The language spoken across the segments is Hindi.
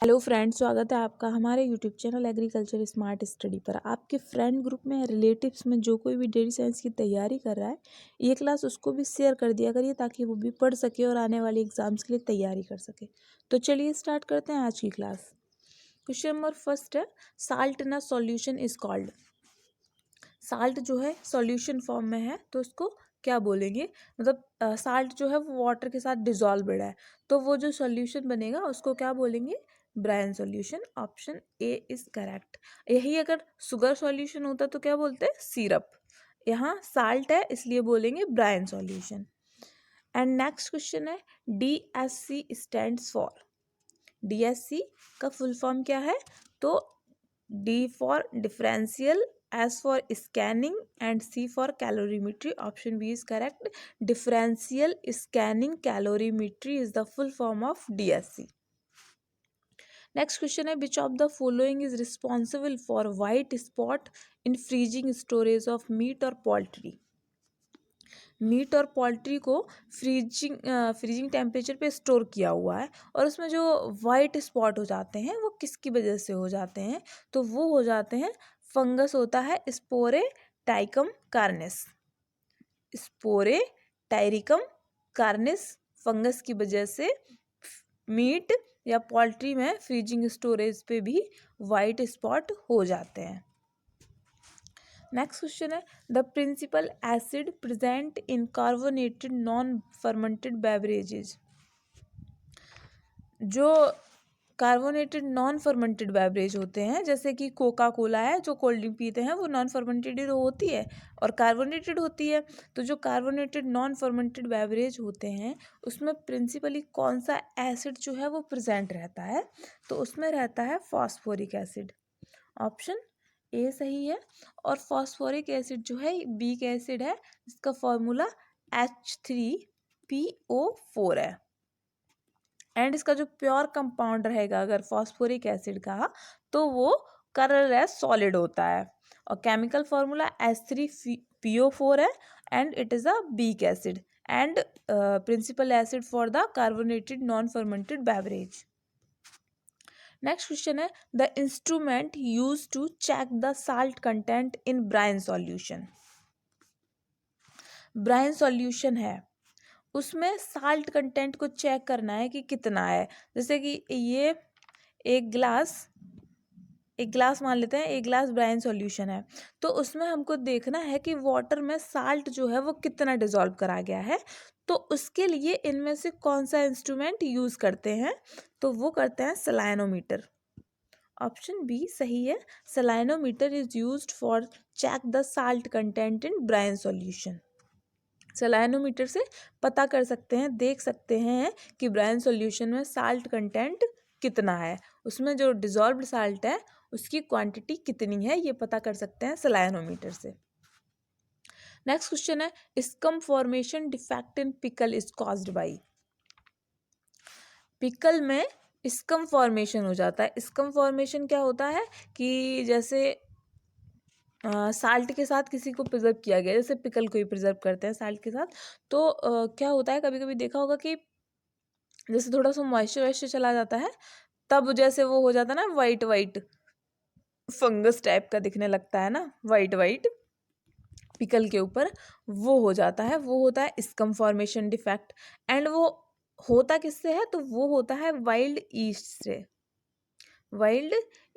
हेलो फ्रेंड्स, स्वागत है आपका हमारे YouTube channel agriculture smart study पर। आपके फ्रेंड ग्रुप में रिलेटिव्स में जो कोई भी डेयरी साइंस की तैयारी कर रहा है, ये क्लास उसको भी शेयर कर दिया करिए ताकि वो भी पढ़ सके और आने वाली एग्जाम्स के लिए तैयारी कर सके। तो चलिए स्टार्ट करते हैं आज की क्लास। क्वेश्चन नंबर फर्स्ट है, salt in a solution is called. Salt जो है सॉल्यूशन फॉर्म में है तो उसको क्या बोलेंगे, मतलब साल्ट जो है वो वाटर के साथ डिजॉल्व्ड है, तो वो जो सॉल्यूशन बनेगा उसको क्या बोलेंगे, brine solution. Option A is correct. यही अगर शुगर सॉल्यूशन होता तो क्या बोलते हैं, सिरप। यहाँ साल्ट है इसलिए बोलेंगे brine solution. And next question है, DSC स्टैंड्स फॉर। DSC का फुल फॉर्म क्या है, तो D for differential, S for scanning and C for calorimetry. Option B is correct. Differential scanning calorimetry is the full form of DSC। Next question है, which of the following is responsible for white spot in freezing storage of meat और पोल्ट्री। मीट और पोल्ट्री को फ्रीजिंग टेम्परेचर पे स्टोर किया हुआ है और उसमें जो वाइट स्पॉट हो जाते हैं वो किसकी वजह से हो जाते हैं, तो वो हो जाते हैं, फंगस होता है स्पोरेटाइकम कार्निस। स्पोरेटाइरिकम कार्निस फंगस की वजह से मीट या पोल्ट्री में फ्रीजिंग स्टोरेज पे भी वाइट स्पॉट हो जाते हैं। नेक्स्ट क्वेश्चन है, the principal acid present in carbonated non fermented beverages. जो कार्बोनेटेड नॉन फर्मेंटेड बेवरेज होते हैं, जैसे कि कोका कोला है, जो कोल्ड ड्रिंक पीते हैं वो नॉन फर्मेंटेड होती है और कार्बोनेटेड होती है। तो जो कार्बोनेटेड नॉन फर्मेंटेड बेवरेज होते हैं उसमें प्रिंसिपली कौन सा एसिड जो है वो प्रेजेंट रहता है, तो उसमें रहता है फॉस्फोरिक एसिड। ऑप्शन ए सही है। और फॉस्फोरिक एसिड जो है वीक एसिड है, इसका फॉर्मूला H3PO4 है। एंड इसका जो प्योर कंपाउंड रहेगा अगर फॉस्फोरिक एसिड का, तो वो कलरलेस सॉलिड होता है और केमिकल फॉर्मूला H3PO4 है and it is a weak acid and principal acid for the carbonated non fermented beverage. Next question है, the instrument use to check the salt content in brine solution. Brine solution है, उसमें साल्ट कंटेंट को चेक करना है कि कितना है। जैसे कि ये एक ग्लास मान लेते हैं, एक ग्लास ब्राइन सॉल्यूशन है, तो उसमें हमको देखना है कि वाटर में साल्ट जो है वो कितना डिसॉल्व करा गया है। तो उसके लिए इनमें से कौन सा इंस्ट्रूमेंट यूज करते हैं, तो वो करते हैं सलाइनोमीटर। ऑप्शन बी सही है। Salinometer is used for check the salt content in brine solution. Salinometer से पता कर सकते हैं, देख सकते हैं कि ब्राइन सॉल्यूशन में साल्ट कंटेंट कितना है, उसमें जो डिसॉल्व्ड साल्ट है उसकी क्वांटिटी कितनी है, ये पता कर सकते हैं सलाइनोमीटर से। नेक्स्ट क्वेश्चन है, scum formation defect in pickle is caused by. Pickle में स्कम फॉर्मेशन हो जाता है। स्कम फॉर्मेशन क्या होता है कि जैसे साल्ट के साथ किसी को प्रिजर्व किया गया, जैसे पिकल को ही प्रिजर्व करते हैं साल्ट के साथ, तो क्या होता है, कभी कभी देखा होगा कि जैसे थोड़ा सा मॉइस्चर चला जाता है, तब जैसे वो हो जाता है ना, वाइट वाइट फंगस टाइप का दिखने लगता है ना, वाइट वाइट पिकल के ऊपर, वो हो जाता है, वो होता है स्कम फॉर्मेशन डिफेक्ट। एंड वो होता किससे है, तो वो होता है वाइल्ड ईस्ट से। वाइल्ड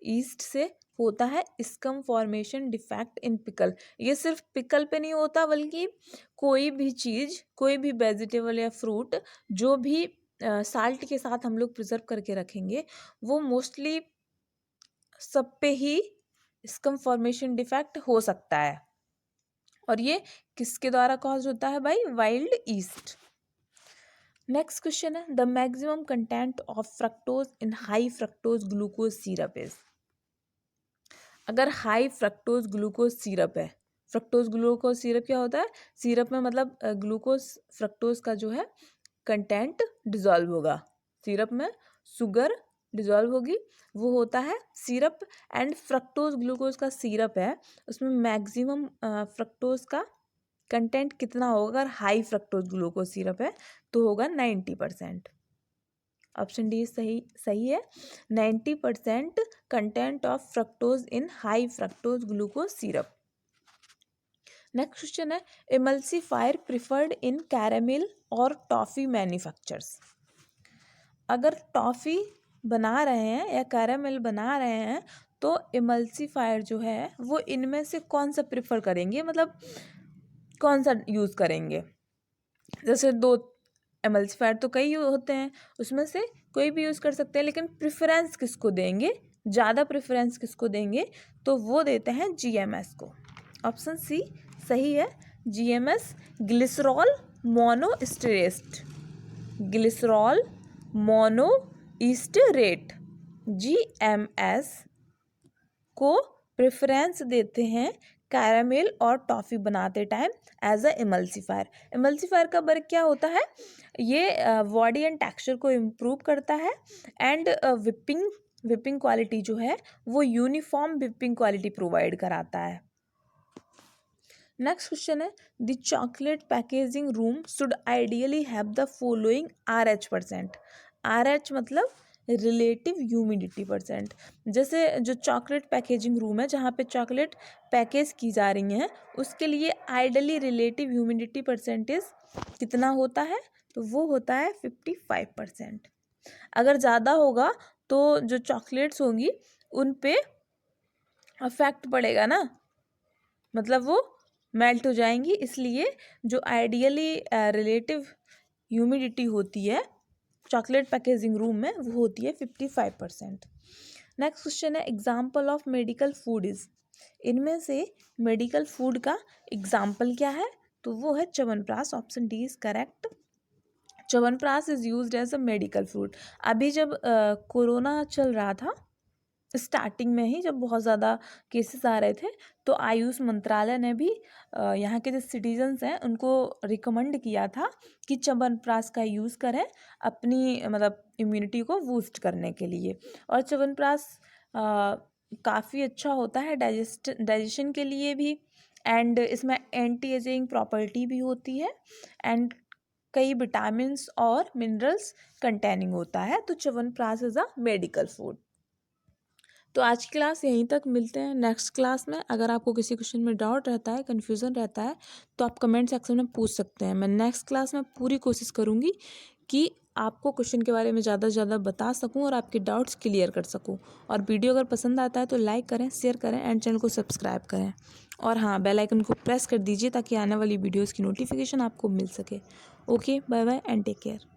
ईस्ट से होता है scum formation defect in pickle. ये सिर्फ पिकल पे नहीं होता, बल्कि कोई भी चीज़, कोई भी वेजिटेबल या फ्रूट जो भी साल्ट के साथ हम लोग प्रिजर्व करके रखेंगे, वो मोस्टली सब पे ही स्कम फॉर्मेशन डिफेक्ट हो सकता है। और ये किसके द्वारा कॉज होता है भाई, वाइल्ड ईस्ट। नेक्स्ट क्वेश्चन है, the maximum content of fructose in high fructose glucose syrup is. अगर हाई फ्रक्टोज ग्लूकोज सिरप है, फ्रक्टोज ग्लूकोज सिरप क्या होता है, सिरप में मतलब ग्लूकोज फ्रक्टोज का जो है कंटेंट डिजॉल्व होगा, सिरप में शुगर डिजॉल्व होगी, वो होता है सिरप। एंड फ्रक्टोज ग्लूकोज का सिरप है, उसमें मैक्सिमम फ्रक्टोज का कंटेंट कितना होगा, अगर हाई फ्रक्टोज ग्लूकोज सिरप है तो होगा 90%। ऑप्शन डी सही है। 90% content of fructose in high fructose glucose syrup. Next question है, इमल्सीफायर प्रिफर्ड इन कैरामिल और टॉफ़ी मैन्युफैक्चरर्स। अगर टॉफ़ी बना रहे हैं या कैरामिल बना रहे हैं तो इमल्सीफायर जो है वो इनमें से कौन सा प्रिफर करेंगे, मतलब कौन सा यूज़ करेंगे। जैसे दो एमल्सीफायर तो कई होते हैं, उसमें से कोई भी यूज़ कर सकते हैं, लेकिन प्रेफरेंस किसको देंगे, ज़्यादा प्रेफरेंस किसको देंगे, तो वो देते हैं जीएमएस को। ऑप्शन सी सही है, GMS glycerol monostearate, glycerol monostearate GMS को प्रेफरेंस देते हैं कैरामेल और टॉफ़ी बनाते time as a emulsifier. Emulsifier का वर्क क्या होता है, ये बॉडी एंड टेक्सचर को इम्प्रूव करता है एंड विपिंग क्वालिटी जो है वो यूनिफॉर्म विपिंग क्वालिटी प्रोवाइड कराता है। नेक्स्ट क्वेश्चन है, the chocolate packaging room should ideally have the following RH%। RH मतलब रिलेटिव ह्यूमिडिटी परसेंट। जैसे जो चॉकलेट पैकेजिंग रूम है जहाँ पे चॉकलेट पैकेज की जा रही हैं उसके लिए आइडियली रिलेटिव ह्यूमिडिटी परसेंटेज कितना होता है, तो वो होता है 55%। अगर ज़्यादा होगा तो जो चॉकलेट्स होंगी उन पे अफेक्ट पड़ेगा ना, मतलब वो मेल्ट हो जाएंगी, इसलिए जो आइडियली रिलेटिव ह्यूमिडिटी होती है चॉकलेट पैकेजिंग रूम में वो होती है 55%। नेक्स्ट क्वेश्चन है, example of medical food is. इनमें से मेडिकल फूड का एग्जाम्पल क्या है, तो वो है Chyawanprash. Option D is correct. Chyawanprash is used as a medical food. अभी जब कोरोना चल रहा था, स्टार्टिंग में ही जब बहुत ज़्यादा केसेस आ रहे थे, तो आयुष मंत्रालय ने भी यहाँ के जो सिटीजन्स हैं उनको रिकमेंड किया था कि च्यवनप्राश का यूज़ करें अपनी मतलब इम्यूनिटी को बूस्ट करने के लिए। और च्यवनप्राश काफ़ी अच्छा होता है डाइजेशन के लिए भी, एंड इसमें एंटी एजिंग प्रॉपर्टी भी होती है एंड कई विटामिन्स और मिनरल्स कंटेनिंग होता है। तो chyawanprash is a medical food. तो आज की क्लास यहीं तक, मिलते हैं नेक्स्ट क्लास में। अगर आपको किसी क्वेश्चन में डाउट रहता है, कन्फ्यूज़न रहता है, तो आप कमेंट सेक्शन में पूछ सकते हैं। मैं नेक्स्ट क्लास में पूरी कोशिश करूँगी कि आपको क्वेश्चन के बारे में ज़्यादा से ज़्यादा बता सकूँ और आपके डाउट्स क्लियर कर सकूँ। और वीडियो अगर पसंद आता है तो लाइक करें, शेयर करें एंड चैनल को सब्सक्राइब करें। और हाँ, बेल आइकन को प्रेस कर दीजिए ताकि आने वाली वीडियोज़ की नोटिफिकेशन आपको मिल सके। Okay, bye bye and take care.